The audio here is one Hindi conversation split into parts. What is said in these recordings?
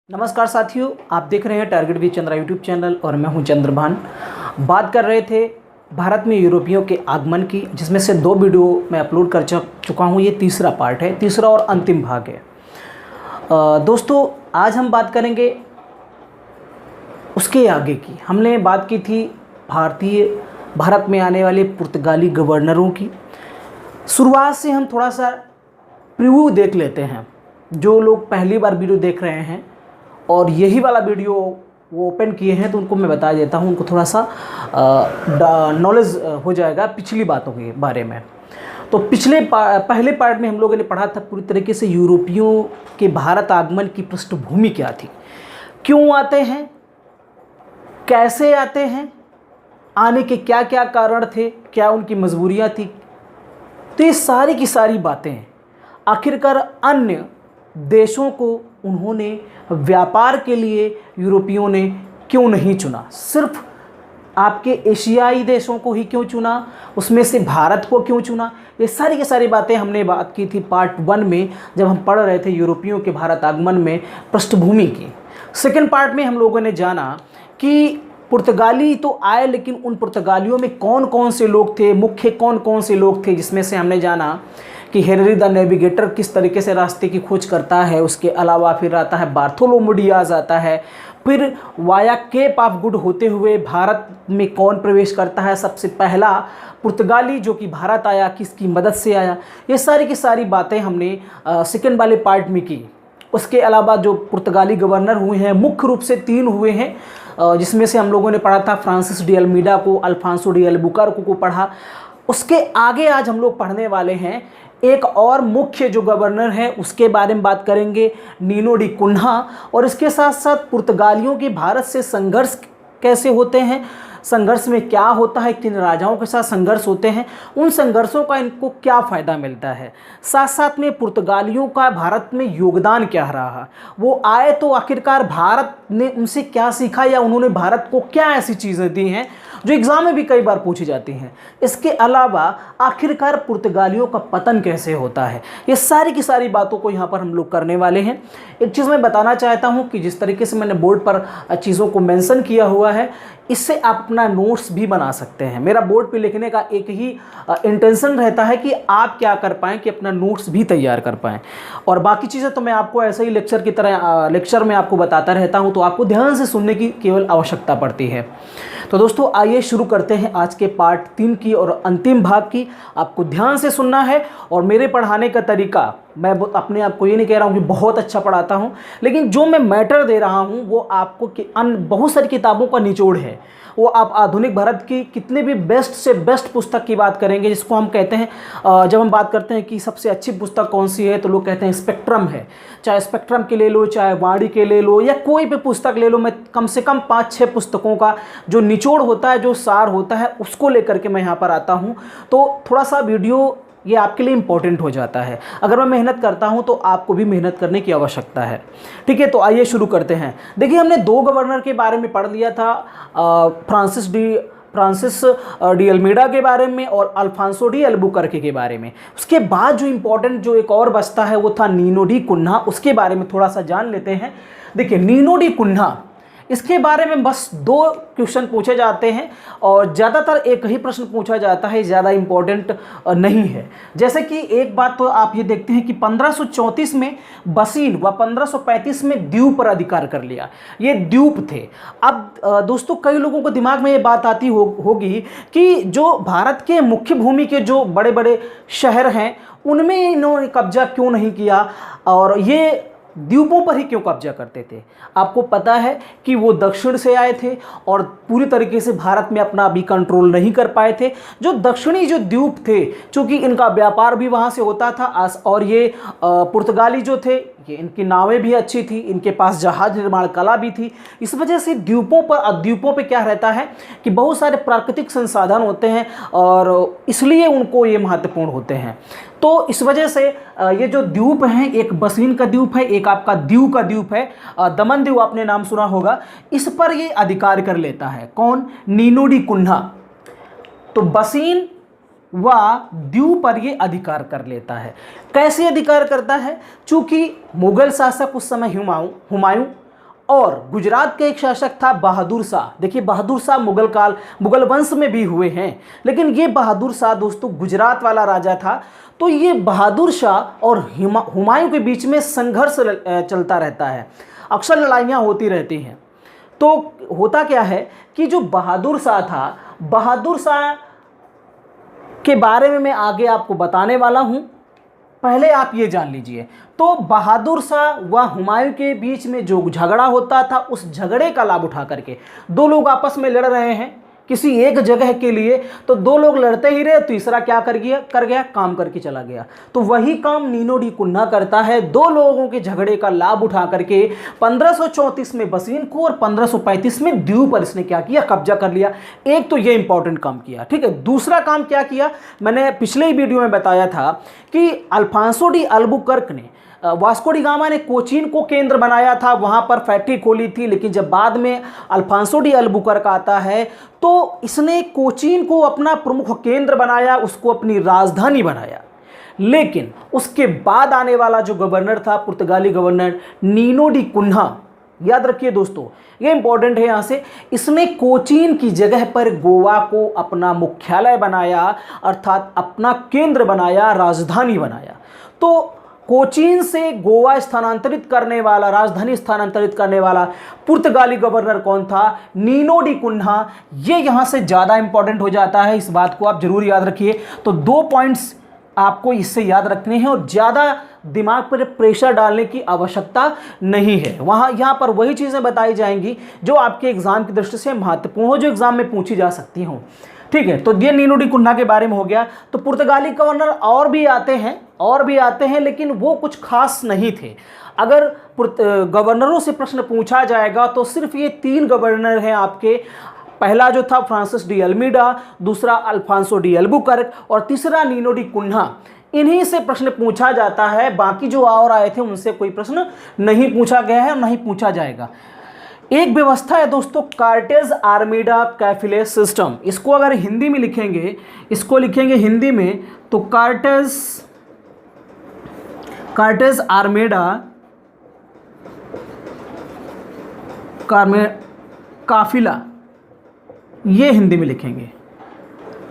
नमस्कार साथियों, आप देख रहे हैं target with Chandra YouTube channel और मैं हूं चंद्रभान। बात कर रहे थे भारत में यूरोपियों के आगमन की, जिसमें से 2 वीडियो मैं अपलोड कर चुका हूं। ये तीसरा पार्ट है, तीसरा और अंतिम भाग है। दोस्तों, आज हम बात करेंगे उसके आगे की। हमने बात की थी भारत में आने वाले पुर्तगाली गवर्नरों की। शुरुआत से हम थोड़ा सा प्रीव्यू देख लेते हैं। जो लोग पहली बार वीडियो देख रहे हैं और यही वाला वीडियो वो ओपन किए हैं, तो उनको मैं बता देता हूं, उनको थोड़ा सा नॉलेज हो जाएगा पिछली बातों के बारे में। तो पहले पार्ट में हम लोगों ने पढ़ा था पूरी तरीके से यूरोपियों के भारत आगमन की पृष्ठभूमि क्या थी, क्यों आते हैं, कैसे आते हैं, आने के क्या क्या कारण थे, क्या उनकी मजबूरियां थी। तो ये सारी की सारी बातें आखिरकार अन्य देशों को उन्होंने व्यापार के लिए यूरोपियों ने क्यों नहीं चुना, सिर्फ आपके एशियाई देशों को ही क्यों चुना, उसमें से भारत को क्यों चुना। ये सारी की सारी बातें हमने बात की थी पार्ट 1 में, जब हम पढ़ रहे थे यूरोपियों के भारत आगमन में पृष्ठभूमि की। सेकेंड पार्ट में हम लोगों ने जाना कि पुर्तगाली तो आए, लेकिन उन पुर्तगालियों में कौन कौन से लोग थे, मुख्य कौन कौन से लोग थे, जिसमें से हमने जाना कि हेनरी द नेविगेटर किस तरीके से रास्ते की खोज करता है। उसके अलावा फिर आता है बार्थोलोमू डियाज आता है। फिर वाया केप ऑफ गुड होते हुए भारत में कौन प्रवेश करता है, सबसे पहला पुर्तगाली जो कि भारत आया, किसकी मदद से आया। ये सारी की सारी बातें हमने सेकेंड वाले पार्ट में की। उसके अलावा जो पुर्तगाली गवर्नर हुए हैं, मुख्य रूप से 3 हुए हैं, जिसमें से हम लोगों ने पढ़ा था फ्रांसिस डी अल्मीडा को, अल्फांसो डी अल्बुकर्क को पढ़ा। उसके आगे आज हम लोग पढ़ने वाले हैं एक और मुख्य जो गवर्नर है, उसके बारे में बात करेंगे, नीनो डी कुन्हा। और इसके साथ साथ पुर्तगालियों के भारत से संघर्ष कैसे होते हैं, संघर्ष में क्या होता है, किन राजाओं के साथ संघर्ष होते हैं, उन संघर्षों का इनको क्या फ़ायदा मिलता है, साथ साथ में पुर्तगालियों का भारत में योगदान क्या रहा। वो आए तो आखिरकार भारत ने उनसे क्या सीखा, या उन्होंने भारत को क्या ऐसी चीज़ें दी हैं जो एग्ज़ाम में भी कई बार पूछी जाती हैं। इसके अलावा आखिरकार पुर्तगालियों का पतन कैसे होता है। ये सारी की सारी बातों को यहाँ पर हम लोग करने वाले हैं। एक चीज़ मैं बताना चाहता हूँ कि जिस तरीके से मैंने बोर्ड पर चीज़ों को मेंशन किया हुआ है, इससे आप अपना नोट्स भी बना सकते हैं। मेरा बोर्ड पे लिखने का एक ही इंटेंशन रहता है कि आप क्या कर पाएँ, कि अपना नोट्स भी तैयार कर पाएँ। और बाकी चीज़ें तो मैं आपको ऐसे ही लेक्चर की तरह लेक्चर में आपको बताता रहता हूँ, तो आपको ध्यान से सुनने की केवल आवश्यकता पड़ती है। तो दोस्तों, आइए शुरू करते हैं आज के पार्ट 3 की और अंतिम भाग की। आपको ध्यान से सुनना है। और मेरे पढ़ाने का तरीका, मैं अपने आप को ये नहीं कह रहा हूँ कि बहुत अच्छा पढ़ाता हूँ, लेकिन जो मैं मैटर दे रहा हूँ वो आपको बहुत सारी किताबों का निचोड़ है। वो आप आधुनिक भारत की कितने भी बेस्ट से बेस्ट पुस्तक की बात करेंगे, जिसको हम कहते हैं, जब हम बात करते हैं कि सबसे अच्छी पुस्तक कौन सी है, तो लोग कहते हैं स्पेक्ट्रम है। चाहे स्पेक्ट्रम के ले लो, चाहे वाणी के ले लो, या कोई भी पुस्तक ले लो, मैं कम से कम 5-6 पुस्तकों का जो निचोड़ होता है, जो सार होता है, उसको लेकर के मैं यहाँ पर आता हूँ। तो थोड़ा सा वीडियो ये आपके लिए इम्पोर्टेंट हो जाता है। अगर मैं मेहनत करता हूं तो आपको भी मेहनत करने की आवश्यकता है। ठीक है, तो आइए शुरू करते हैं। देखिए, हमने 2 गवर्नर के बारे में पढ़ लिया था, फ्रांसिस डी अल्मीडा के बारे में और अल्फांसो डी अल्बुकर्क के बारे में। उसके बाद जो इम्पोर्टेंट जो एक और बचता है वो था नीनो डी कुन्हा। उसके बारे में थोड़ा सा जान लेते हैं। देखिए, नीनो डी कुन्हा, इसके बारे में बस 2 क्वेश्चन पूछे जाते हैं और ज़्यादातर एक ही प्रश्न पूछा जाता है, ज़्यादा इम्पोर्टेंट नहीं है। जैसे कि एक बात तो आप ये देखते हैं कि 1534 में बसीन व 1535 में द्वीप पर अधिकार कर लिया। ये द्वीप थे। अब दोस्तों, कई लोगों को दिमाग में ये बात आती होगी कि जो भारत के मुख्य भूमि के जो बड़े बड़े शहर हैं, उनमें इन्होंने कब्जा क्यों नहीं किया, और ये द्वीपों पर ही क्यों कब्जा करते थे। आपको पता है कि वो दक्षिण से आए थे और पूरी तरीके से भारत में अपना अभी कंट्रोल नहीं कर पाए थे। जो दक्षिणी जो द्वीप थे, चूंकि इनका व्यापार भी वहाँ से होता था, और ये पुर्तगाली जो थे, ये इनकी नावें भी अच्छी थी, इनके पास जहाज निर्माण कला भी थी। इस वजह से द्वीपों पे क्या रहता है कि बहुत सारे प्राकृतिक संसाधन होते हैं और इसलिए उनको ये महत्वपूर्ण होते हैं। तो इस वजह से ये जो द्वीप हैं, एक बसीन का द्वीप है, एक आपका दीव का द्वीप है, दमन द्वीप आपने नाम सुना होगा। इस पर ये अधिकार कर लेता है। कौन? नीनो डी कुन्हा। तो बसीन व द्वीप पर ये अधिकार कर लेता है। कैसे अधिकार करता है? चूंकि मुगल शासक उस समय हुमायूं और गुजरात के एक शासक था बहादुर शाह। देखिए बहादुर शाह मुगल वंश में भी हुए हैं, लेकिन ये बहादुर शाह दोस्तों गुजरात वाला राजा था। तो ये बहादुर शाह और हुमायूं के बीच में संघर्ष चलता रहता है, अक्सर लड़ाइयाँ होती रहती हैं। तो होता क्या है कि जो बहादुर शाह था, बहादुर शाह के बारे में मैं आगे आपको बताने वाला हूं, पहले आप ये जान लीजिए। तो बहादुर शाह व हुमायूं के बीच में जो झगड़ा होता था, उस झगड़े का लाभ उठा करके दो लोग आपस में लड़ रहे हैं किसी एक जगह के लिए, तो दो लोग लड़ते ही रहे, तीसरा क्या कर गया काम करके चला गया। तो वही काम नीनो डी कुन्हा करता है, दो लोगों के झगड़े का लाभ उठा करके 1534 में बसीन को और 1535 में दीव पर इसने क्या किया, कब्जा कर लिया। एक तो ये इंपॉर्टेंट काम किया, ठीक है। दूसरा काम क्या किया, मैंने पिछले ही वीडियो में बताया था कि अल्फांसो डी अल्बुकर्क ने, वास्को डी गामा ने कोचीन को केंद्र बनाया था, वहाँ पर फैक्ट्री खोली थी, लेकिन जब बाद में अल्फांसो डी अल्बुकर्क आता है तो इसने कोचीन को अपना प्रमुख केंद्र बनाया, उसको अपनी राजधानी बनाया। लेकिन उसके बाद आने वाला जो गवर्नर था, पुर्तगाली गवर्नर नीनो डी कुन्हा, याद रखिए दोस्तों ये इंपॉर्टेंट है यहाँ से, इसने कोचीन की जगह पर गोवा को अपना मुख्यालय बनाया, अर्थात अपना केंद्र बनाया, राजधानी बनाया। तो कोचीन से गोवा स्थानांतरित करने वाला, राजधानी स्थानांतरित करने वाला पुर्तगाली गवर्नर कौन था, नीनो डी कुन्हा। ये यहाँ से ज़्यादा इंपॉर्टेंट हो जाता है, इस बात को आप जरूर याद रखिए। तो 2 पॉइंट्स आपको इससे याद रखने हैं और ज़्यादा दिमाग पर प्रेशर डालने की आवश्यकता नहीं है। यहाँ पर वही चीज़ें बताई जाएंगी जो आपके एग्जाम की दृष्टि से महत्वपूर्ण हो, जो एग्जाम में पूछी जा सकती हों, ठीक है। तो ये नीनो डी कुन्हा के बारे में हो गया। तो पुर्तगाली गवर्नर और भी आते हैं, लेकिन वो कुछ खास नहीं थे। अगर गवर्नरों से प्रश्न पूछा जाएगा तो सिर्फ ये 3 गवर्नर हैं आपके। पहला जो था फ्रांसिस डी अल्मीडा, दूसरा अल्फांसो डी अल्बुकर्क और तीसरा नीनो डी कुन्हा। इन्हीं से प्रश्न पूछा जाता है, बाकी जो और आए थे उनसे कोई प्रश्न नहीं पूछा गया है और नहीं पूछा जाएगा। एक व्यवस्था है दोस्तों, कार्टेज आर्मेडा कैफिले सिस्टम। इसको अगर हिंदी में लिखेंगे, इसको लिखेंगे हिंदी में तो कार्टेज आर्मेडा काफिला, ये हिंदी में लिखेंगे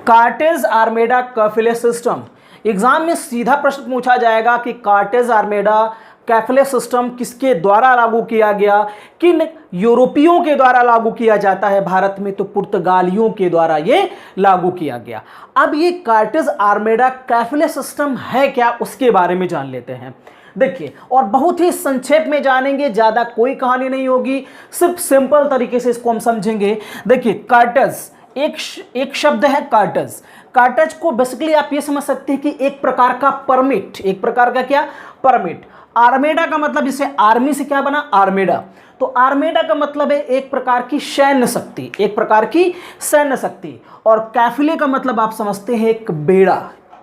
कार्टेज आर्मेडा कैफिले सिस्टम। एग्जाम में सीधा प्रश्न पूछा जाएगा कि कार्टेज आर्मेडा कैफिले सिस्टम किसके द्वारा लागू किया गया, किन यूरोपियों के द्वारा लागू किया जाता है भारत में, तो पुर्तगालियों के द्वारा ये लागू किया गया। अब ये कार्टेज आर्मेडा कैफिले सिस्टम है क्या, उसके बारे में जान लेते हैं। देखिए, और बहुत ही संक्षेप में जानेंगे, ज़्यादा कोई कहानी नहीं होगी, सिर्फ सिंपल तरीके से इसको हम समझेंगे। देखिए कार्टेज एक शब्द है कार्टेज। कार्टेज को बेसिकली आप ये समझ सकते हैं कि एक प्रकार का परमिट, एक प्रकार का क्या परमिट। आर्मेडा का मतलब, जैसे आर्मी से क्या बना आर्मेडा, तो आर्मेडा का मतलब है एक प्रकार की सैन्य शक्ति, एक प्रकार की सैन्य शक्ति। और कैफिले का मतलब आप समझते हैं एक बेड़ा,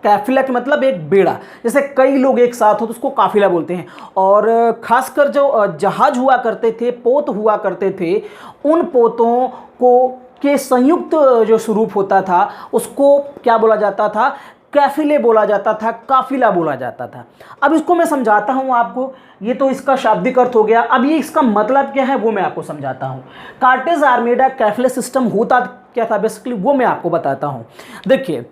कैफिला का मतलब एक बेड़ा, जैसे कई लोग एक साथ हो तो उसको काफिला बोलते हैं। और खासकर जो जहाज हुआ करते थे, पोत हुआ करते थे, उन पोतों को के संयुक्त जो स्वरूप होता था उसको क्या बोला जाता था, कैफिले बोला जाता था, काफिला बोला जाता था। अब इसको मैं समझाता हूँ आपको, ये तो इसका शाब्दिक अर्थ हो गया। अब ये इसका मतलब क्या है वो मैं आपको समझाता हूँ। कार्टेज आर्मेडा कैफिले सिस्टम होता क्या था बेसिकली, वो मैं आपको बताता हूँ। देखिए,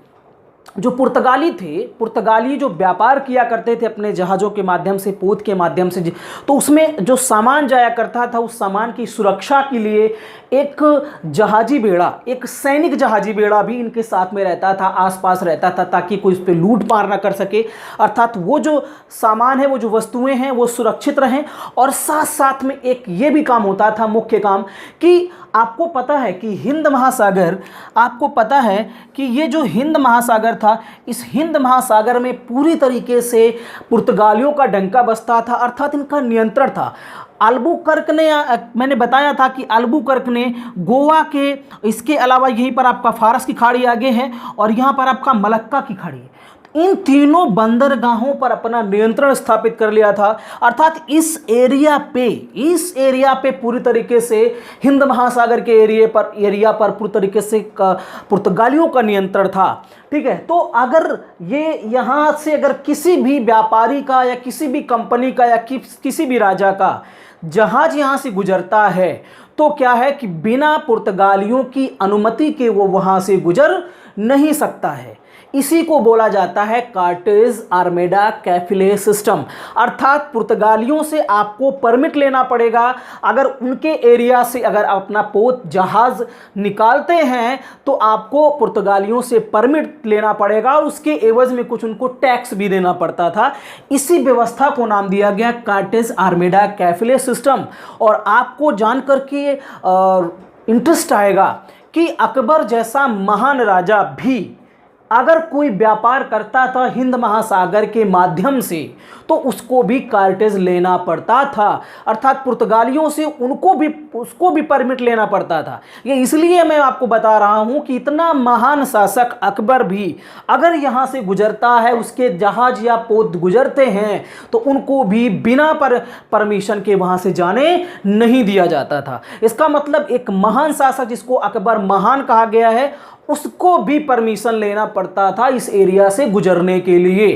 जो पुर्तगाली थे, पुर्तगाली जो व्यापार किया करते थे अपने जहाज़ों के माध्यम से, पोत के माध्यम से, तो उसमें जो सामान जाया करता था, उस सामान की सुरक्षा के लिए एक जहाजी बेड़ा, एक सैनिक जहाजी बेड़ा भी इनके साथ में रहता था, आसपास रहता था, ताकि कोई उस पर लूट मार ना कर सके। अर्थात वो जो सामान है, वो जो वस्तुएं हैं, वो सुरक्षित रहें। और साथ साथ में एक ये भी काम होता था, मुख्य काम, कि आपको पता है कि हिंद महासागर, आपको पता है कि ये जो हिंद महासागर था, इस हिंद महासागर में पूरी तरीके से पुर्तगालियों का डंका बसता था, अर्थात इनका नियंत्रण था। अल्बुकर्क ने, मैंने बताया था कि अल्बुकर्क ने गोवा के, इसके अलावा यहीं पर आपका फारस की खाड़ी आगे है और यहाँ पर आपका मलक्का की खाड़ी, इन तीनों बंदरगाहों पर अपना नियंत्रण स्थापित कर लिया था। अर्थात इस एरिया पे पूरी तरीके से हिंद महासागर के एरिया पर पूरी तरीके से पुर्तगालियों का नियंत्रण था, ठीक है। तो अगर ये यहाँ से अगर किसी भी व्यापारी का या किसी भी कंपनी का या किसी भी राजा का जहाज यहाँ से गुजरता है तो क्या है कि बिना पुर्तगालियों की अनुमति के वो वहाँ से गुजर नहीं सकता है। इसी को बोला जाता है कार्टेज आर्मेडा कैफिले सिस्टम, अर्थात पुर्तगालियों से आपको परमिट लेना पड़ेगा। अगर उनके एरिया से अगर आप अपना पोत जहाज़ निकालते हैं तो आपको पुर्तगालियों से परमिट लेना पड़ेगा और उसके एवज में कुछ उनको टैक्स भी देना पड़ता था। इसी व्यवस्था को नाम दिया गया कार्टेज आर्मेडा कैफिले सिस्टम। और आपको जानकर के इंटरेस्ट आएगा कि अकबर जैसा महान राजा भी अगर कोई व्यापार करता था हिंद महासागर के माध्यम से तो उसको भी कार्टेज लेना पड़ता था, अर्थात पुर्तगालियों से उसको भी परमिट लेना पड़ता था। ये इसलिए मैं आपको बता रहा हूं कि इतना महान शासक अकबर भी अगर यहां से गुजरता है, उसके जहाज या पोत गुजरते हैं तो उनको भी बिना परमिशन के वहां से जाने नहीं दिया जाता था। इसका मतलब एक महान शासक जिसको अकबर महान कहा गया है उसको भी परमिशन लेना पड़ता था इस एरिया से गुजरने के लिए।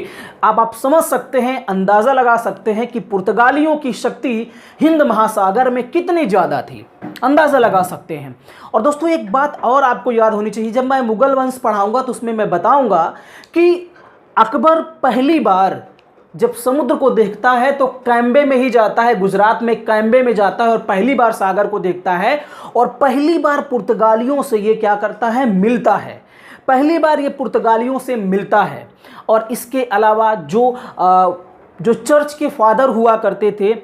अब आप समझ सकते हैं, अंदाज़ा लगा सकते हैं कि पुर्तगालियों की शक्ति हिंद महासागर में कितनी ज़्यादा थी, अंदाज़ा लगा सकते हैं। और दोस्तों एक बात और आपको याद होनी चाहिए, जब मैं मुगल वंश पढ़ाऊंगा तो उसमें मैं बताऊंगा कि अकबर पहली बार जब समुद्र को देखता है तो कैम्बे में ही जाता है, गुजरात में कैम्बे में जाता है और पहली बार सागर को देखता है और पहली बार पुर्तगालियों से ये क्या करता है, मिलता है। पहली बार ये पुर्तगालियों से मिलता है। और इसके अलावा जो चर्च के फादर हुआ करते थे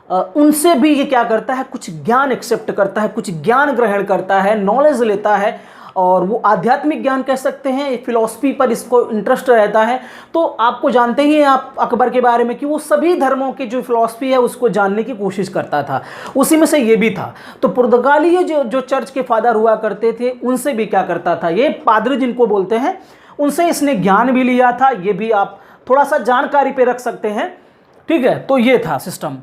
उनसे भी ये क्या करता है, कुछ ज्ञान एक्सेप्ट करता है, कुछ ज्ञान ग्रहण करता है, नॉलेज लेता है। और वो आध्यात्मिक ज्ञान कह सकते हैं, फिलॉसफी पर इसको इंटरेस्ट रहता है। तो आपको जानते ही हैं आप अकबर के बारे में कि वो सभी धर्मों की जो फिलॉसफी है उसको जानने की कोशिश करता था, उसी में से ये भी था। तो पुर्तगाली जो चर्च के फादर हुआ करते थे उनसे भी क्या करता था, ये पादरी जिनको बोलते हैं, उनसे इसने ज्ञान भी लिया था। ये भी आप थोड़ा सा जानकारी पे रख सकते हैं, ठीक है। तो ये था सिस्टम।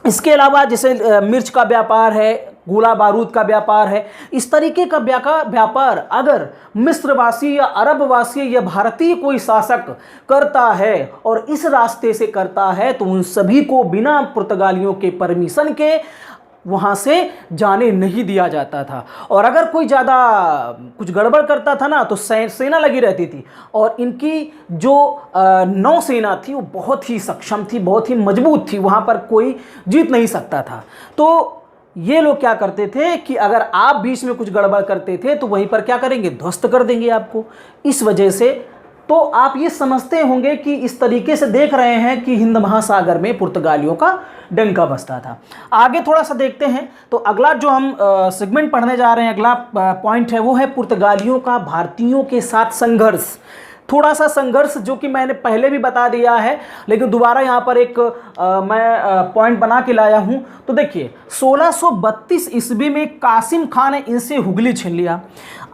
इसके अलावा जैसे मिर्च का व्यापार है, गोला बारूद का व्यापार है, इस तरीके का व्यापार अगर मिस्रवासी या अरबवासी या भारतीय कोई शासक करता है और इस रास्ते से करता है तो उन सभी को बिना पुर्तगालियों के परमिशन के वहाँ से जाने नहीं दिया जाता था। और अगर कोई ज़्यादा कुछ गड़बड़ करता था ना तो सेना लगी रहती थी। और इनकी जो नौसेना थी वो बहुत ही सक्षम थी, बहुत ही मजबूत थी, वहाँ पर कोई जीत नहीं सकता था। तो ये लोग क्या करते थे कि अगर आप बीच में कुछ गड़बड़ करते थे तो वहीं पर क्या करेंगे, ध्वस्त कर देंगे आपको। इस वजह से तो आप ये समझते होंगे कि इस तरीके से देख रहे हैं कि हिंद महासागर में पुर्तगालियों का डंका बजता था। आगे थोड़ा सा देखते हैं। तो अगला जो हम सेगमेंट पढ़ने जा रहे हैं, अगला पॉइंट है वो है पुर्तगालियों का भारतीयों के साथ संघर्ष। थोड़ा सा संघर्ष जो कि मैंने पहले भी बता दिया है, लेकिन दोबारा यहाँ पर एक मैं पॉइंट बना के लाया हूँ। तो देखिए 1632 ईस्वी में कासिम खान ने इनसे हुगली छीन लिया।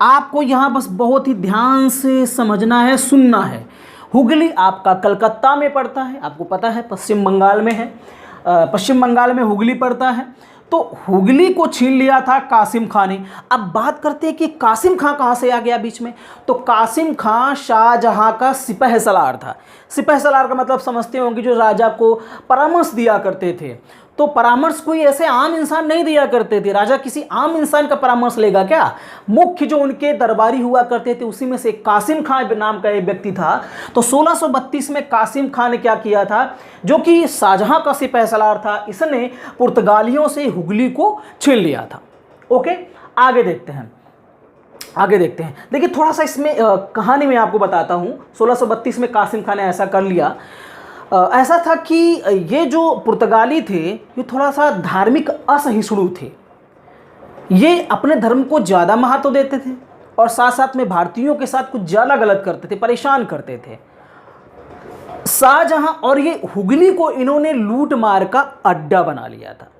आपको यहाँ बस बहुत ही ध्यान से समझना है, सुनना है। हुगली आपका कलकत्ता में पड़ता है, आपको पता है पश्चिम बंगाल में है, पश्चिम बंगाल में हुगली पड़ता है। तो हुगली को छीन लिया था कासिम खान ने। अब बात करते हैं कि कासिम खान कहाँ से आ गया बीच में। तो कासिम खान शाहजहां का सिपह सलार था। सिपह सलार का मतलब समझते होंगे जो राजा को परामर्श दिया करते थे। तो परामर्श कोई ऐसे आम इंसान नहीं दिया करते थे। राजा किसी आम इंसान का परामर्श लेगा क्या? मुख्य जो उनके दरबारी हुआ करते थे उसी में से कासिम खान नाम का एक व्यक्ति था। तो 1632 में कासिम खान ने क्या किया था, जो कि शाहजहां का सिपह सलार था, इसने पुर्तगालियों से हुगली को छीन लिया था। ओके, आगे देखते हैं, आगे देखते हैं। देखिए थोड़ा सा इसमें कहानी में आपको बताता हूँ। 1632 में कासिम खान ने ऐसा कर लिया। ऐसा था कि ये जो पुर्तगाली थे ये थोड़ा सा धार्मिक असहिष्णु थे। ये अपने धर्म को ज़्यादा महत्व देते थे और साथ साथ में भारतीयों के साथ कुछ ज़्यादा गलत करते थे, परेशान करते थे। शाहजहां और ये हुगली को इन्होंने लूट मार का अड्डा बना लिया था।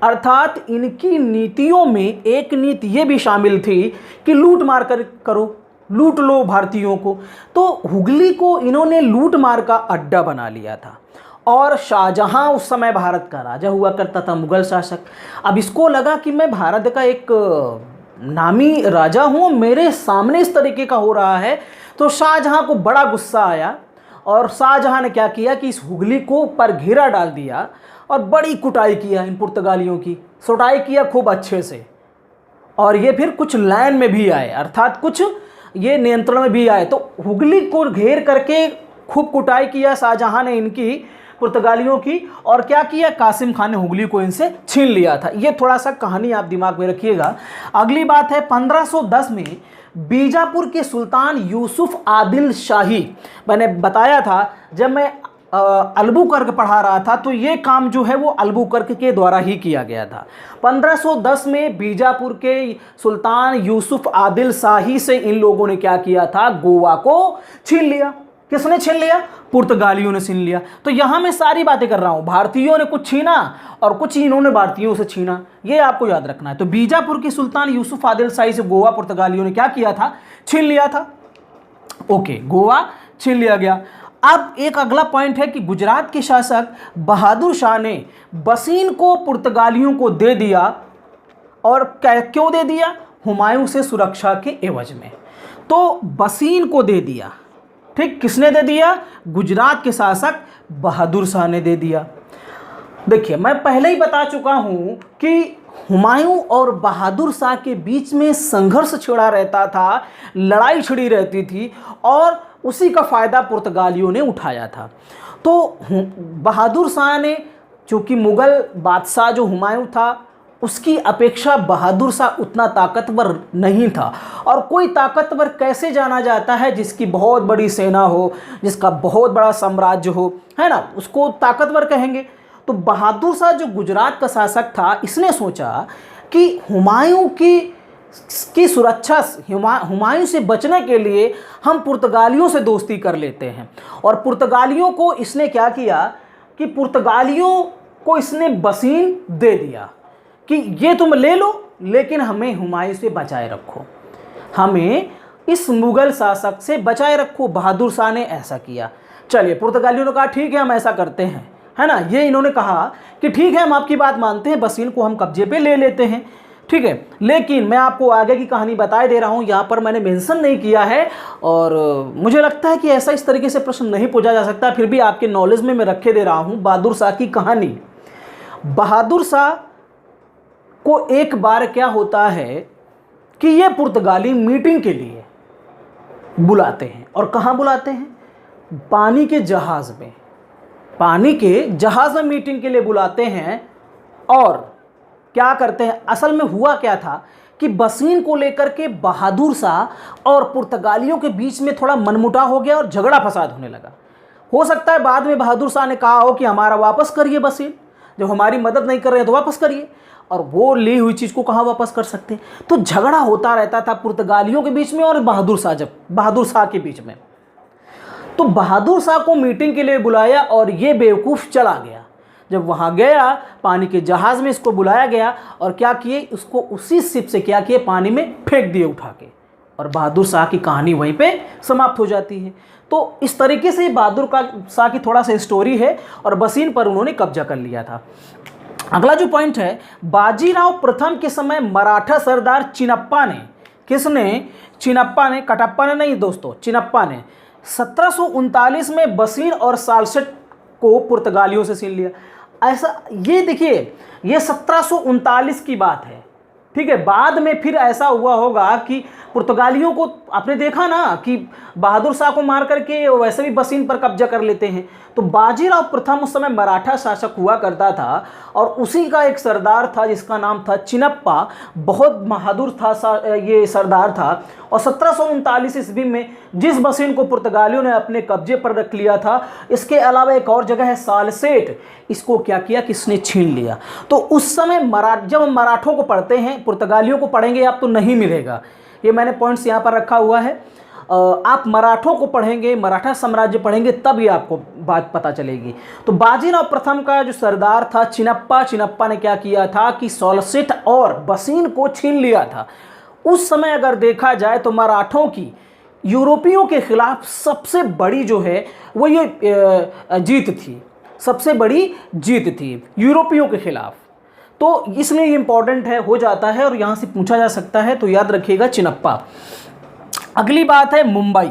अर्थात इनकी नीतियों में एक नीति ये भी शामिल थी कि लूट मार करो, लूट लो भारतीयों को। तो हुगली को इन्होंने लूट मार का अड्डा बना लिया था। और शाहजहां उस समय भारत का राजा हुआ करता था, मुगल शासक। अब इसको लगा कि मैं भारत का एक नामी राजा हूँ, मेरे सामने इस तरीके का हो रहा है। तो शाहजहां को बड़ा गुस्सा आया और शाहजहां ने क्या किया कि इस हुगली को पर घेरा डाल दिया और बड़ी कुटाई किया इन पुर्तगालियों की, सुटाई किया खूब अच्छे से, और ये फिर कुछ लाइन में भी आए, अर्थात कुछ ये नियंत्रण में भी आए। तो हुगली को घेर करके खूब कुटाई किया शाहजहां ने इनकी, पुर्तगालियों की, और क्या किया, कासिम खान ने हुगली को इनसे छीन लिया था। ये थोड़ा सा कहानी आप दिमाग में रखिएगा। अगली बात है 1510 में बीजापुर के सुल्तान यूसुफ आदिल शाही, मैंने बताया था जब मैं अल्बुकर्क पढ़ा रहा था तो ये काम जो है वो अल्बुकर्क के द्वारा ही किया गया था। 1510 में बीजापुर के सुल्तान यूसुफ आदिल शाही से इन लोगों ने क्या किया था, गोवा को छीन लिया। किसने छीन लिया? पुर्तगालियों ने छीन लिया। तो यहां मैं सारी बातें कर रहा हूं, भारतीयों ने कुछ छीना और कुछ इन्होंने भारतीयों से छीना, ये आपको याद रखना है। तो बीजापुर के सुल्तान यूसुफ आदिल शाही से गोवा पुर्तगालियों ने क्या किया था, छीन लिया था। ओके, गोवा छीन लिया गया। अब एक अगला पॉइंट है कि गुजरात के शासक बहादुर शाह ने बसीन को पुर्तगालियों को दे दिया, और क्यों दे दिया? हुमायूं से सुरक्षा के एवज में। तो बसीन को दे दिया, ठीक, किसने दे दिया? गुजरात के शासक बहादुर शाह ने दे दिया। देखिए, मैं पहले ही बता चुका हूं कि हुमायूं और बहादुर शाह के बीच में संघर्ष छिड़ा रहता था, लड़ाई छिड़ी रहती थी, और उसी का फायदा पुर्तगालियों ने उठाया था। तो बहादुर शाह ने, चूंकि मुगल बादशाह जो हुमायूं था उसकी अपेक्षा बहादुर शाह उतना ताकतवर नहीं था, और कोई ताकतवर कैसे जाना जाता है? जिसकी बहुत बड़ी सेना हो, जिसका बहुत बड़ा साम्राज्य हो, है ना, उसको ताकतवर कहेंगे। तो बहादुर शाह जो गुजरात का शासक था, इसने सोचा कि हुमायूं की सुरक्षा, हुमायूं से बचने के लिए हम पुर्तगालियों से दोस्ती कर लेते हैं। और पुर्तगालियों को इसने क्या किया कि पुर्तगालियों को इसने बसीन दे दिया कि ये तुम ले लो, लेकिन हमें हुमायूं से बचाए रखो, हमें इस मुगल शासक से बचाए रखो। बहादुर शाह ने ऐसा किया। चलिए, पुर्तगालियों ने कहा ठीक है हम ऐसा करते हैं, है ना, ये इन्होंने कहा कि ठीक है हम आपकी बात मानते हैं, बसीन को हम कब्जे पे ले लेते हैं, ठीक है। लेकिन मैं आपको आगे की कहानी बताए दे रहा हूं, यहाँ पर मैंने मेंशन नहीं किया है, और मुझे लगता है कि ऐसा इस तरीके से प्रश्न नहीं पूछा जा सकता, फिर भी आपके नॉलेज में मैं रखे दे रहा हूं बहादुर शाह की कहानी। बहादुर शाह को एक बार क्या होता है कि ये पुर्तगाली मीटिंग के लिए बुलाते हैं, और कहाँ बुलाते हैं? पानी के जहाज में, पानी के जहाज में मीटिंग के लिए बुलाते हैं। और क्या करते हैं? असल में हुआ क्या था कि बसीन को लेकर के बहादुर शाह और पुर्तगालियों के बीच में थोड़ा मनमुटाव हो गया और झगड़ा फसाद होने लगा। हो सकता है बाद में बहादुर शाह ने कहा हो कि हमारा वापस करिए बसीन, जब हमारी मदद नहीं कर रहे तो वापस करिए, और वो ली हुई चीज़ को कहाँ वापस कर सकते। तो झगड़ा होता रहता था पुर्तगालियों के बीच में और बहादुर शाह के बीच में। तो बहादुर शाह को मीटिंग के लिए बुलाया और ये बेवकूफ़ चला गया। जब वहाँ गया, पानी के जहाज़ में इसको बुलाया गया, और क्या किए, उसको उसी शिप से क्या किए, पानी में फेंक दिए उठा के, और बहादुर शाह की कहानी वहीं पे समाप्त हो जाती है। तो इस तरीके से बहादुर शाह की थोड़ा सा स्टोरी है, और बसीन पर उन्होंने कब्जा कर लिया था। अगला जो पॉइंट है, बाजीराव प्रथम के समय मराठा सरदार चिनप्पा ने, किसने? चिनप्पा ने, कटप्पा ने नहीं दोस्तों, चिनप्पा ने 1739 में बसीन और सालसेट को पुर्तगालियों से छीन लिया। ऐसा, ये देखिए, ये 1739 की बात है, ठीक है। बाद में फिर ऐसा हुआ होगा कि पुर्तगालियों को, आपने देखा ना कि बहादुर शाह को मार करके वैसे भी बसीन पर कब्जा कर लेते हैं। तो बाजीराव प्रथम उस समय मराठा शासक हुआ करता था, और उसी का एक सरदार था जिसका नाम था चिनप्पा। बहुत बहादुर था ये सरदार था, और 1739 ईस्वी में जिस बसीन को पुर्तगालियों ने अपने कब्जे पर रख लिया था, इसके अलावा एक और जगह है सालसेट, इसको क्या किया, किसने छीन लिया। तो उस समय जब हम मराठों को पढ़ते हैं, पुर्तगालियों को पढ़ेंगे आप तो नहीं मिलेगा, ये मैंने पॉइंट्स यहाँ पर रखा हुआ है। आप मराठों को पढ़ेंगे, मराठा साम्राज्य पढ़ेंगे, तब ये आपको बात पता चलेगी। तो बाजीराव प्रथम का जो सरदार था चिनप्पा ने क्या किया था कि सालसेट और बसीन को छीन लिया था। उस समय अगर देखा जाए तो मराठों की यूरोपियों के खिलाफ सबसे बड़ी जो है वो ये जीत थी, सबसे बड़ी जीत थी यूरोपियों के खिलाफ। तो इसलिए ये इंपॉर्टेंट है, हो जाता है, और यहाँ से पूछा जा सकता है, तो याद रखिएगा चिनप्पा। अगली बात है मुंबई।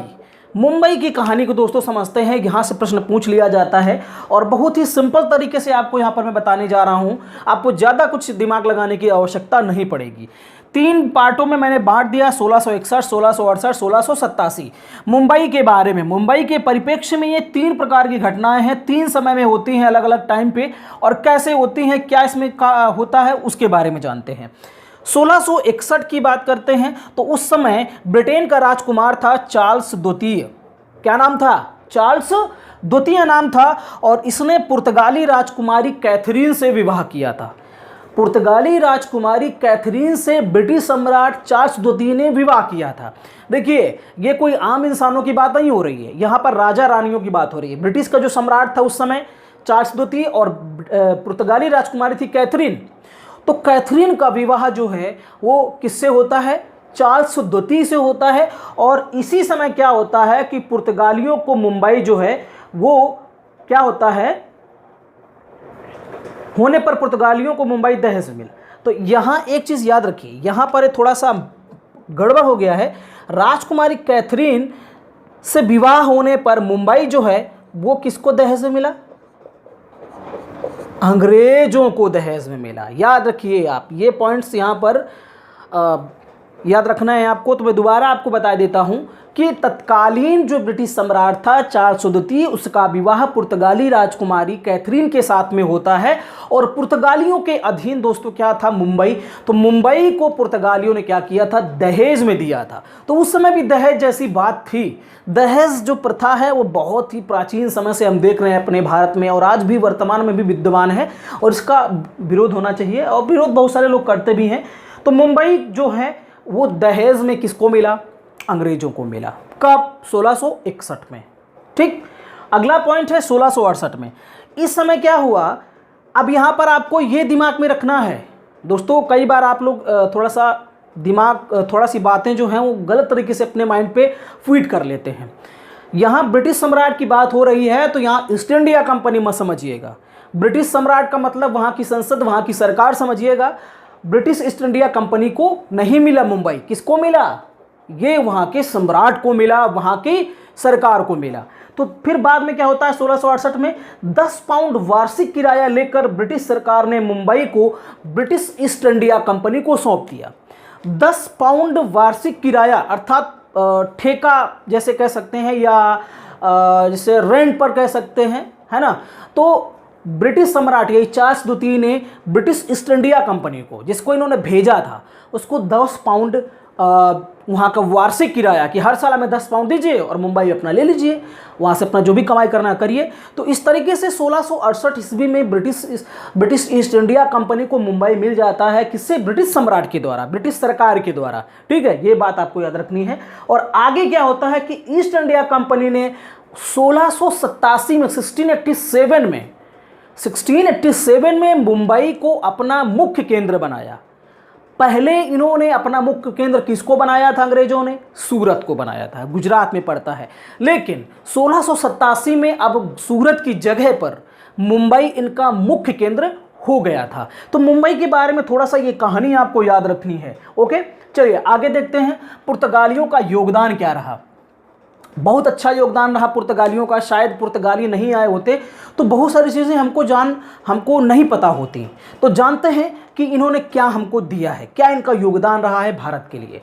मुंबई की कहानी को दोस्तों समझते हैं। यहाँ से प्रश्न पूछ लिया जाता है और बहुत ही सिंपल तरीके से आपको यहाँ पर मैं बताने जा रहा हूँ। आपको ज़्यादा कुछ दिमाग लगाने की आवश्यकता नहीं पड़ेगी। 3 पार्टों में मैंने बांट दिया, 1661, 1668, 1687। मुंबई के बारे में, मुंबई के परिप्रेक्ष्य में ये 3 प्रकार की घटनाएं हैं, 3 समय में होती हैं अलग अलग टाइम पे, और कैसे होती हैं, क्या इसमें होता है, उसके बारे में जानते हैं। 1661 की बात करते हैं तो उस समय ब्रिटेन का राजकुमार था चार्ल्स द्वितीय। क्या नाम था? चार्ल्स द्वितीय नाम था, और इसने पुर्तगाली राजकुमारी कैथरीन से विवाह किया था। पुर्तगाली राजकुमारी कैथरीन से ब्रिटिश सम्राट चार्ल्स द्वितीय ने विवाह किया था। देखिए, ये कोई आम इंसानों की बात नहीं हो रही है, यहाँ पर राजा रानियों की बात हो रही है। ब्रिटिश का जो सम्राट था उस समय चार्ल्स द्वितीय, और पुर्तगाली राजकुमारी थी कैथरीन। तो कैथरीन का विवाह जो है वो किससे होता है? चार्ल्स द्वितीय से होता है। और इसी समय क्या होता है कि पुर्तगालियों को मुंबई जो है वो क्या होता है, होने पर पुर्तगालियों को मुंबई दहेज मिला। तो यहाँ एक चीज़ याद रखिए, यहाँ पर थोड़ा सा गड़बड़ हो गया है। राजकुमारी कैथरीन से विवाह होने पर मुंबई जो है वो किसको दहेज में मिला? अंग्रेजों को दहेज में मिला। याद रखिए आप, ये पॉइंट्स यहाँ पर याद रखना है आपको। तो मैं दोबारा आपको बता देता हूँ कि तत्कालीन जो ब्रिटिश सम्राट था चार्ल्स द्वितीय, उसका विवाह पुर्तगाली राजकुमारी कैथरीन के साथ में होता है। और पुर्तगालियों के अधीन दोस्तों क्या था? मुंबई। तो मुंबई को पुर्तगालियों ने क्या किया था? दहेज में दिया था। तो उस समय भी दहेज जैसी बात थी। दहेज जो प्रथा है वो बहुत ही प्राचीन समय से हम देख रहे हैं अपने भारत में, और आज भी वर्तमान में भी विद्यमान है, और इसका विरोध होना चाहिए, और विरोध बहुत सारे लोग करते भी हैं। तो मुंबई जो है वो दहेज में किसको मिला? अंग्रेजों को मिला। कब? 1661 में। ठीक। अगला पॉइंट है 1668 में। इस समय क्या हुआ? अब यहाँ पर आपको ये दिमाग में रखना है दोस्तों, कई बार आप लोग थोड़ा सी बातें जो हैं वो गलत तरीके से अपने माइंड पे फीड कर लेते हैं। यहाँ ब्रिटिश सम्राट की बात हो रही है तो यहाँ ईस्ट इंडिया कंपनी मत समझिएगा। ब्रिटिश सम्राट का मतलब वहाँ की संसद, वहाँ की सरकार समझिएगा। ब्रिटिश ईस्ट इंडिया कंपनी को नहीं मिला मुंबई। किसको मिला? ये वहाँ के सम्राट को मिला, वहाँ की सरकार को मिला। तो फिर बाद में क्या होता है? 1668 में 10 पाउंड वार्षिक किराया लेकर ब्रिटिश सरकार ने मुंबई को ब्रिटिश ईस्ट इंडिया कंपनी को सौंप दिया। 10 पाउंड वार्षिक किराया, अर्थात ठेका जैसे कह सकते हैं, या जैसे रेंट पर कह सकते हैं, है ना। तो ब्रिटिश सम्राट यही चार्ल्स द्वितीय ने ब्रिटिश ईस्ट इंडिया कंपनी को, जिसको इन्होंने भेजा था, उसको 10 पाउंड वहाँ का वार्षिक किराया, कि हर साल हमें 10 पाउंड दीजिए और मुंबई अपना ले लीजिए, वहाँ से अपना जो भी कमाई करना करिए। तो इस तरीके से 1668 ईस्वी में ब्रिटिश ईस्ट इंडिया कंपनी को मुंबई मिल जाता है। किससे? ब्रिटिश सम्राट के द्वारा, ब्रिटिश सरकार के द्वारा। ठीक है, ये बात आपको याद रखनी है। और आगे क्या होता है कि ईस्ट इंडिया कंपनी ने 1687 में 1687 में मुंबई को अपना मुख्य केंद्र बनाया। पहले इन्होंने अपना मुख्य केंद्र किसको बनाया था? अंग्रेजों ने सूरत को बनाया था, गुजरात में पड़ता है। लेकिन 1687 में अब सूरत की जगह पर मुंबई इनका मुख्य केंद्र हो गया था। तो मुंबई के बारे में थोड़ा सा ये कहानी आपको याद रखनी है। ओके, चलिए आगे देखते हैं पुर्तगालियों का योगदान क्या रहा। बहुत अच्छा योगदान रहा पुर्तगालियों का। शायद पुर्तगाली नहीं आए होते तो बहुत सारी चीज़ें हमको नहीं पता होती। तो जानते हैं कि इन्होंने क्या हमको दिया है, क्या इनका योगदान रहा है भारत के लिए।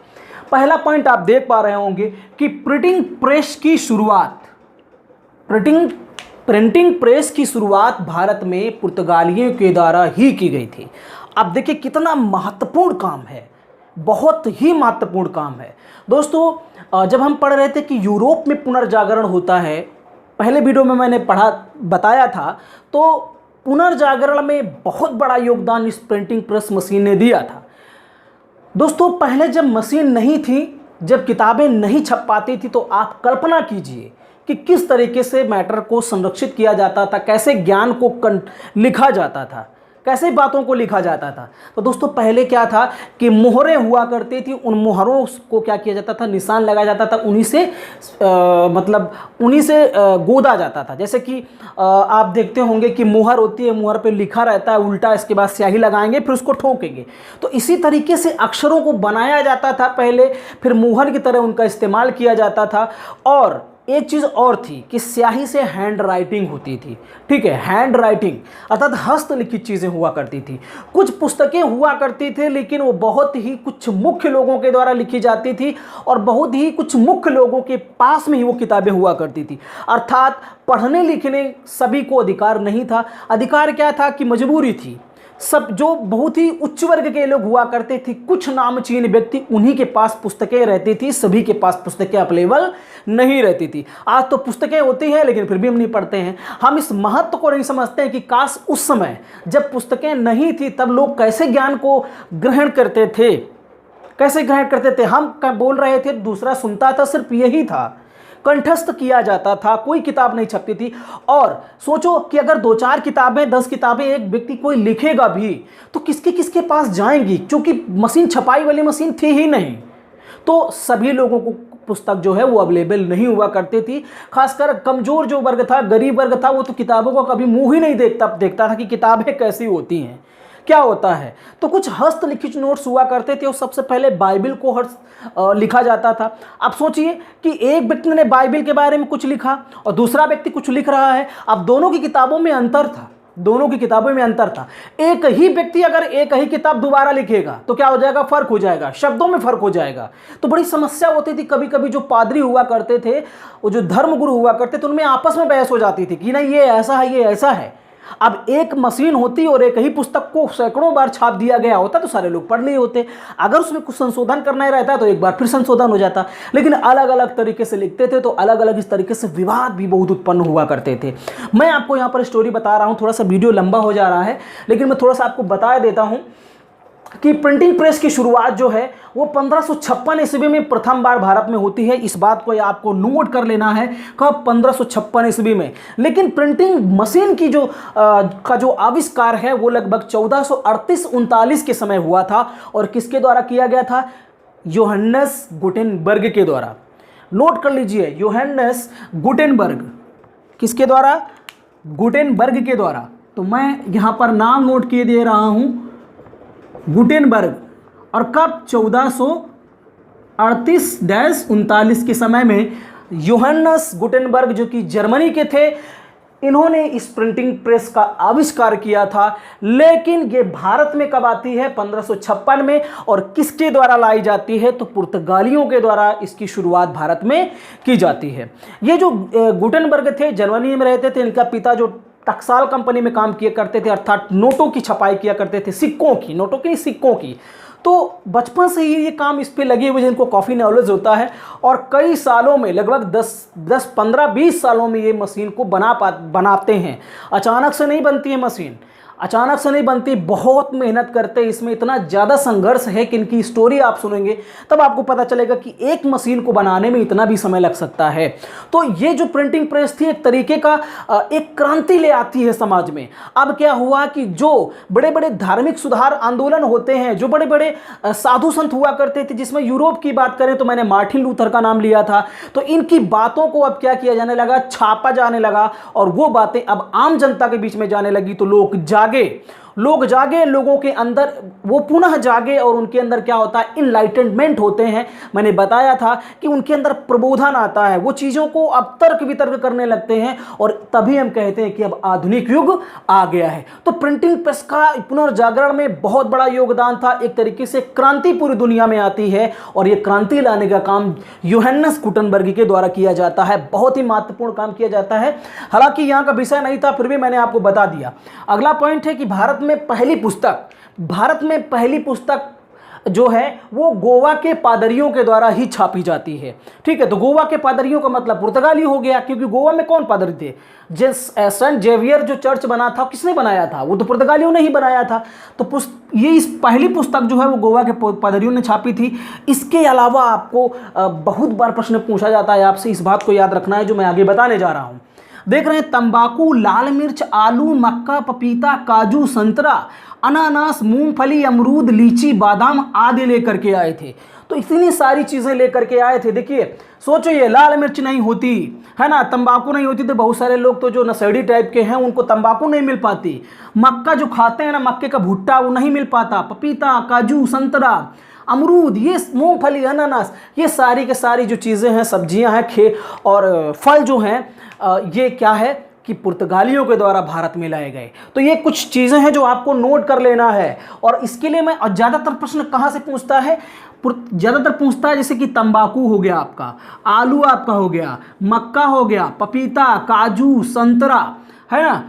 पहला पॉइंट आप देख पा रहे होंगे कि प्रिंटिंग प्रेस की शुरुआत, प्रिंटिंग प्रेस की शुरुआत भारत में पुर्तगालियों के द्वारा ही की गई थी। अब देखिए कितना महत्वपूर्ण काम है, बहुत ही महत्वपूर्ण काम है दोस्तों। जब हम पढ़ रहे थे कि यूरोप में पुनर्जागरण होता है, पहले वीडियो में मैंने बताया था, तो पुनर्जागरण में बहुत बड़ा योगदान इस प्रिंटिंग प्रेस मशीन ने दिया था दोस्तों। पहले जब मशीन नहीं थी, जब किताबें नहीं छप पाती थी, तो आप कल्पना कीजिए कि किस तरीके से मैटर को संरक्षित किया जाता था, कैसे ज्ञान को लिखा जाता था, कैसे बातों को लिखा जाता था। तो दोस्तों पहले क्या था कि मोहरें हुआ करती थी, उन मोहरों को क्या किया जाता था? निशान लगाया जाता था, उन्हीं से गोदा जाता था। जैसे कि आप देखते होंगे कि मुहर होती है, मुहर पे लिखा रहता है उल्टा, इसके बाद स्याही लगाएंगे, फिर उसको ठोकेंगे। तो इसी तरीके से अक्षरों को बनाया जाता था पहले, फिर मुहर की तरह उनका इस्तेमाल किया जाता था। और एक चीज़ और थी कि स्याही से हैंड राइटिंग होती थी। ठीक है, हैंड राइटिंग अर्थात हस्तलिखित चीज़ें हुआ करती थी। कुछ पुस्तकें हुआ करती थी लेकिन वो बहुत ही कुछ मुख्य लोगों के द्वारा लिखी जाती थी और बहुत ही कुछ मुख्य लोगों के पास में ही वो किताबें हुआ करती थी। अर्थात पढ़ने लिखने सभी को अधिकार नहीं था। अधिकार क्या था कि मजबूरी थी। सब जो बहुत ही उच्च वर्ग के लोग हुआ करते थे, कुछ नामचीन व्यक्ति, उन्हीं के पास पुस्तकें रहती थी, सभी के पास पुस्तकें अवेलेबल नहीं रहती थी। आज तो पुस्तकें होती हैं लेकिन फिर भी हम नहीं पढ़ते हैं। हम इस महत्व को नहीं समझते हैं कि काश उस समय जब पुस्तकें नहीं थी तब लोग कैसे ज्ञान को ग्रहण करते थे, कैसे ग्रहण करते थे। हम बोल रहे थे, दूसरा सुनता था, सिर्फ यही था, कंठस्थ किया जाता था, कोई किताब नहीं छपती थी। और सोचो कि अगर 2-4 किताबें 10 किताबें एक व्यक्ति कोई लिखेगा भी तो किसके किसके पास जाएंगी, क्योंकि मशीन, छपाई वाली मशीन थी ही नहीं। तो सभी लोगों को पुस्तक जो है वो अवेलेबल नहीं हुआ करती थी। खासकर कमजोर जो वर्ग था, गरीब वर्ग था, वो तो किताबों को कभी मुंह ही नहीं देखता था कि किताबें कैसी होती हैं, क्या होता है। तो कुछ हस्तलिखित नोट्स हुआ करते थे और सबसे पहले बाइबिल को लिखा जाता था। अब सोचिए कि एक व्यक्ति ने बाइबिल के बारे में कुछ लिखा और दूसरा व्यक्ति कुछ लिख रहा है। अब दोनों की किताबों में अंतर था, दोनों की किताबों में अंतर था। एक ही व्यक्ति अगर एक ही किताब दोबारा लिखेगा तो क्या हो जाएगा, फर्क हो जाएगा, शब्दों में फर्क हो जाएगा। तो बड़ी समस्या होती थी। कभी कभी जो पादरी हुआ करते थे, वो जो धर्मगुरु हुआ करते थे, उनमें आपस में बहस हो जाती थी कि नहीं ये ऐसा है, ये ऐसा है। अब एक मशीन होती और एक ही पुस्तक को सैकड़ों बार छाप दिया गया होता तो सारे लोग पढ़ लिए होते। अगर उसमें कुछ संशोधन करना ही रहता तो एक बार फिर संशोधन हो जाता। लेकिन अलग अलग तरीके से लिखते थे तो अलग अलग इस तरीके से विवाद भी बहुत उत्पन्न हुआ करते थे। मैं आपको यहाँ पर स्टोरी बता रहा हूँ, थोड़ा सा वीडियो लंबा हो जा रहा है लेकिन मैं थोड़ा सा आपको बता देता हूँ कि प्रिंटिंग प्रेस की शुरुआत जो है वो 1556 ईस्वी में प्रथम बार भारत में होती है। इस बात को आपको नोट कर लेना है, कब, 1556 ईस्वी में। लेकिन प्रिंटिंग मशीन की का जो आविष्कार है वो लगभग 1438-39 के समय हुआ था। और किसके द्वारा किया गया था, योहानस गुटेनबर्ग के द्वारा। नोट कर लीजिए, योहानस गुटेनबर्ग, किसके द्वारा, गुटेनबर्ग के द्वारा। तो मैं यहाँ पर नाम नोट किए दे रहा हूँ, गुटेनबर्ग। और कब, 1438-39 के समय में योहानस गुटेनबर्ग जो कि जर्मनी के थे, इन्होंने इस प्रिंटिंग प्रेस का आविष्कार किया था। लेकिन ये भारत में कब आती है, 1556 में। और किसके द्वारा लाई जाती है, तो पुर्तगालियों के द्वारा इसकी शुरुआत भारत में की जाती है। ये जो गुटेनबर्ग थे जर्मनी में रहते थे। इनका पिता जो टक्साल कंपनी में काम किया करते थे, अर्थात नोटों की छपाई किया करते थे, सिक्कों की, नोटों की, सिक्कों की। तो बचपन से ही ये काम इस पे लगे हुए, जिनको काफ़ी नॉलेज होता है। और कई सालों में, लगभग 15-20 सालों में ये मशीन को बनाते हैं। अचानक से नहीं बनती है मशीन, अचानक से नहीं बनती, बहुत मेहनत करते हैं। इसमें इतना ज़्यादा संघर्ष है कि इनकी स्टोरी आप सुनेंगे तब आपको पता चलेगा कि एक मशीन को बनाने में इतना भी समय लग सकता है। तो ये जो प्रिंटिंग प्रेस थी एक तरीके का एक क्रांति ले आती है समाज में। अब क्या हुआ कि जो बड़े बड़े धार्मिक सुधार आंदोलन होते हैं, जो बड़े बड़े साधु संत हुआ करते थे, जिसमें यूरोप की बात करें तो मैंने मार्टिन लूथर का नाम लिया था, तो इनकी बातों को अब क्या किया जाने लगा, छापा जाने लगा। और वो बातें अब आम जनता के बीच में जाने लगी। तो लोग जागे, लोगों के अंदर वो पुनः जागे और उनके अंदर क्या होता है, इनलाइटनमेंट होते हैं। मैंने बताया था कि उनके अंदर प्रबोधन आता है, वो चीज़ों को अब तर्क वितर्क करने लगते हैं। और तभी हम कहते हैं कि अब आधुनिक युग आ गया है। तो प्रिंटिंग प्रेस का पुनर्जागरण में बहुत बड़ा योगदान था। एक तरीके से क्रांति पूरी दुनिया में आती है और ये क्रांति लाने का काम योहानस गुटेनबर्ग के द्वारा किया जाता है। बहुत ही महत्वपूर्ण काम किया जाता है। हालांकि यहाँ का विषय नहीं था, फिर भी मैंने आपको बता दिया। अगला पॉइंट है कि भारत में पहली पुस्तक जो है वो गोवा के पादरियों के द्वारा ही छापी जाती है। ठीक है, तो गोवा के पादरियों का मतलब पुर्तगाली हो गया, क्योंकि गोवा में कौन पादरी थे, सेंट जेवियर जो चर्च बना था, किसने बनाया था, वो तो पुर्तगालियों ने ही बनाया था। तो ये इस पहली पुस्तक जो है वो गोवा के पादरियों ने छापी थी। इसके अलावा आपको बहुत बार प्रश्न पूछा जाता है आपसे, इस बात को याद रखना है जो मैं आगे बताने जा रहा हूँ। देख रहे हैं, तंबाकू, लाल मिर्च, आलू, मक्का, पपीता, काजू, संतरा, अनानास, मूंगफली, अमरूद, लीची, बादाम आदि लेकर के आए थे। तो इतनी सारी चीज़ें लेकर के आए थे। देखिए, सोचो ये लाल मिर्च नहीं होती है ना, तंबाकू नहीं होती तो बहुत सारे लोग तो जो नशेड़ी टाइप के हैं उनको तंबाकू नहीं मिल पाती। मक्का जो खाते हैं ना, मक्के का भुट्टा, वो नहीं मिल पाता। पपीता, काजू, संतरा, अमरूद, ये मूंगफली, अनानास, ये सारी के सारी जो चीज़ें हैं, सब्जियां हैं, और फल जो हैं, ये क्या है कि पुर्तगालियों के द्वारा भारत में लाए गए। तो ये कुछ चीज़ें हैं जो आपको नोट कर लेना है। और इसके लिए मैं, और ज़्यादातर प्रश्न कहाँ से पूछता है, ज़्यादातर पूछता है जैसे कि तंबाकू हो गया आपका, आलू आपका हो गया, मक्का हो गया, पपीता, काजू, संतरा, है ना।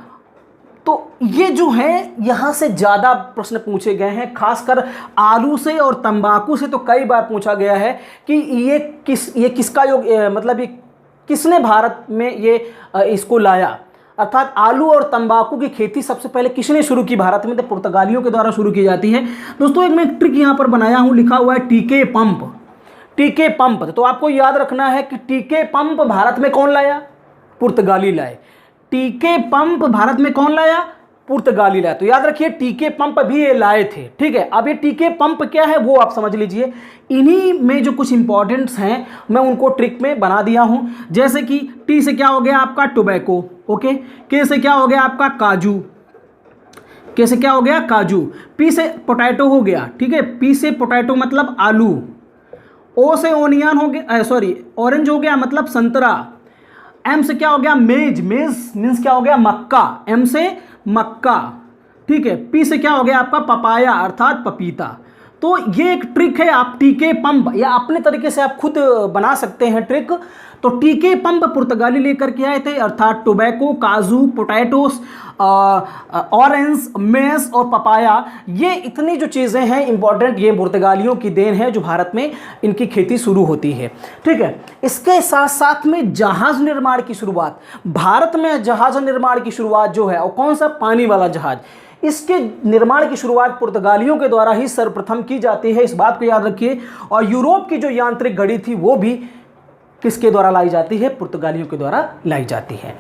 तो ये जो है यहाँ से ज़्यादा प्रश्न पूछे गए हैं, खासकर आलू से और तंबाकू से तो कई बार पूछा गया है कि ये किसका योग, मतलब ये किसने भारत में ये इसको लाया, अर्थात आलू और तंबाकू की खेती सबसे पहले किसने शुरू की भारत में, तो पुर्तगालियों के द्वारा शुरू की जाती है। दोस्तों मैं एक ट्रिक यहाँ पर बनाया हूँ, लिखा हुआ है टीके पंप। टीके पंप, तो आपको याद रखना है कि टीके पंप भारत में कौन लाया, पुर्तगाली लाए। टीके पंप भारत में कौन लाया, पुर्तगाली लाया। तो याद रखिए टीके पंप भी ये लाए थे, ठीक है। अब ये टीके पंप क्या है वो आप समझ लीजिए। इन्हीं में जो कुछ इंपॉर्टेंट्स हैं मैं उनको ट्रिक में बना दिया हूं। जैसे कि टी से क्या हो गया आपका टोबैको, ओके। के से क्या हो गया आपका काजू, के से क्या हो गया काजू। पी से पोटैटो हो गया, ठीक है, पी से पोटैटो मतलब आलू। ओ से ओनियन हो गया, सॉरी ऑरेंज हो गया मतलब संतरा। एम से क्या हो गया मेज, मेज मीन्स क्या हो गया मक्का, एम से मक्का, ठीक है। पी से क्या हो गया आपका पपाया अर्थात पपीता। तो ये एक ट्रिक है, आप टीके पंप या अपने तरीके से आप खुद बना सकते हैं ट्रिक। तो टीके पंप पुर्तगाली लेकर के आए थे, अर्थात टोबैको, काजू, पोटैटोस, ऑरेंज, मेज और पपाया, ये इतनी जो चीज़ें हैं इंपॉर्टेंट, ये पुर्तगालियों की देन है जो भारत में इनकी खेती शुरू होती है, ठीक है। इसके साथ साथ में जहाज निर्माण की शुरुआत, भारत में जहाज निर्माण की शुरुआत जो है, और कौन सा, पानी वाला जहाज, इसके निर्माण की शुरुआत पुर्तगालियों के द्वारा ही सर्वप्रथम की जाती है, इस बात को याद रखिए। और यूरोप की जो यांत्रिक घड़ी थी वो भी किसके द्वारा लाई जाती है, पुर्तगालियों के द्वारा लाई जाती है।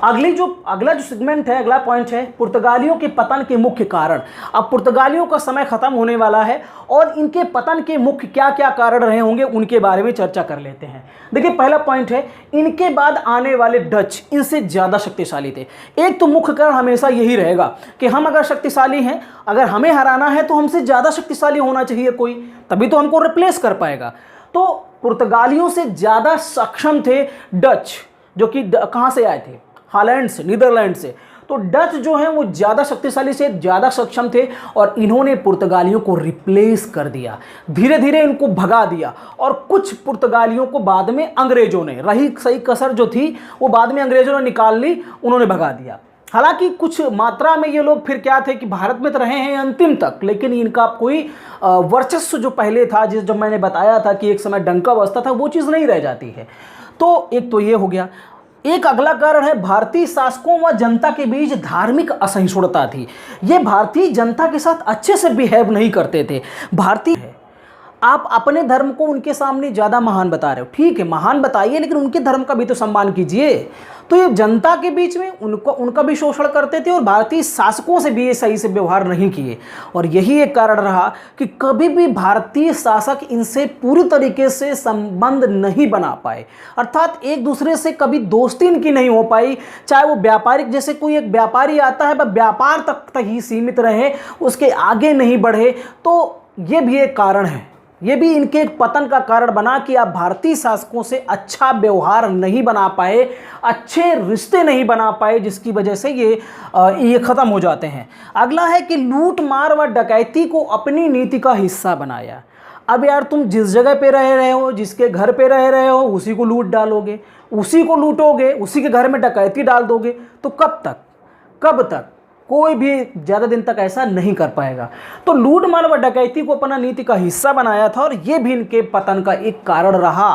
अगला जो सेगमेंट है, अगला पॉइंट है पुर्तगालियों के पतन के मुख्य कारण। अब पुर्तगालियों का समय खत्म होने वाला है और इनके पतन के मुख्य क्या क्या कारण रहे होंगे उनके बारे में चर्चा कर लेते हैं। देखिए पहला पॉइंट है, इनके बाद आने वाले डच इनसे ज़्यादा शक्तिशाली थे। एक तो मुख्य कारण हमेशा यही रहेगा कि हम अगर शक्तिशाली हैं, अगर हमें हराना है तो हमसे ज़्यादा शक्तिशाली होना चाहिए कोई, तभी तो हमको रिप्लेस कर पाएगा। तो पुर्तगालियों से ज़्यादा सक्षम थे डच, जो कि कहाँ से आए थे, हॉलैंड से, नीदरलैंड से। तो डच जो हैं वो ज़्यादा शक्तिशाली से ज़्यादा सक्षम थे और इन्होंने पुर्तगालियों को रिप्लेस कर दिया, धीरे धीरे इनको भगा दिया। और कुछ पुर्तगालियों को बाद में अंग्रेजों ने, रही सही कसर जो थी वो बाद में अंग्रेजों ने निकाल ली, उन्होंने भगा दिया। हालांकि कुछ मात्रा में ये लोग फिर क्या थे कि भारत में तो रहे हैं अंतिम तक, लेकिन इनका कोई वर्चस्व जो पहले था, जब मैंने बताया था कि एक समय डंका बजता था, वो चीज़ नहीं रह जाती है। तो एक तो ये हो गया। एक अगला कारण है, भारतीय शासकों व जनता के बीच धार्मिक असहिष्णुता थी। ये भारतीय जनता के साथ अच्छे से बिहेव नहीं करते थे। भारतीय, आप अपने धर्म को उनके सामने ज़्यादा महान बता रहे हो, ठीक है महान बताइए, लेकिन उनके धर्म का भी तो सम्मान कीजिए। तो ये जनता के बीच में उनका भी शोषण करते थे और भारतीय शासकों से भी ये सही से व्यवहार नहीं किए। और यही एक कारण रहा कि कभी भी भारतीय शासक इनसे पूरी तरीके से संबंध नहीं बना पाए, अर्थात एक दूसरे से कभी दोस्ती इनकी नहीं हो पाई। चाहे वो व्यापारिक, जैसे कोई एक व्यापारी आता है वह व्यापार तक ही सीमित रहे, उसके आगे नहीं बढ़े। तो ये भी एक कारण है, ये भी इनके एक पतन का कारण बना कि आप भारतीय शासकों से अच्छा व्यवहार नहीं बना पाए, अच्छे रिश्ते नहीं बना पाए, जिसकी वजह से ये ख़त्म हो जाते हैं। अगला है कि लूट मार व डकैती को अपनी नीति का हिस्सा बनाया। अब यार तुम जिस जगह पे रह रहे हो, जिसके घर पे रह रहे हो, उसी को लूट डालोगे, उसी को लूटोगे, उसी के घर में डकैती डाल दोगे, तो कब तक कोई भी ज़्यादा दिन तक ऐसा नहीं कर पाएगा। तो लूट मार व डकैती को अपना नीति का हिस्सा बनाया था और ये भी इनके पतन का एक कारण रहा।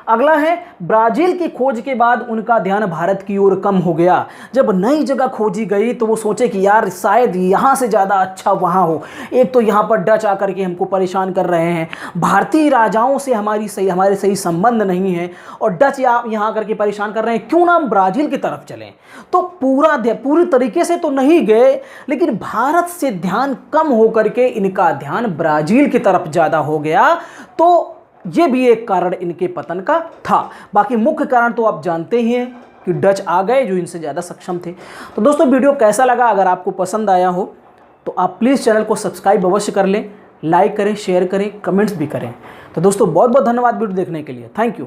अगला है, ब्राज़ील की खोज के बाद उनका ध्यान भारत की ओर कम हो गया। जब नई जगह खोजी गई तो वो सोचे कि यार शायद यहाँ से ज़्यादा अच्छा वहाँ हो। एक तो यहाँ पर डच आकर के हमको परेशान कर रहे हैं, भारतीय राजाओं से हमारे सही संबंध नहीं है, और डच यहाँ आकर के परेशान कर रहे हैं, क्यों ना हम ब्राज़ील की तरफ चलें। तो पूरी तरीके से तो नहीं गए, लेकिन भारत से ध्यान कम होकर के इनका ध्यान ब्राज़ील की तरफ ज़्यादा हो गया। तो ये भी एक कारण इनके पतन का था। बाकी मुख्य कारण तो आप जानते ही हैं कि डच आ गए जो इनसे ज़्यादा सक्षम थे। तो दोस्तों वीडियो कैसा लगा, अगर आपको पसंद आया हो तो आप प्लीज़ चैनल को सब्सक्राइब अवश्य कर लें, लाइक करें, शेयर करें, कमेंट्स भी करें। तो दोस्तों बहुत बहुत धन्यवाद वीडियो देखने के लिए। Thank you.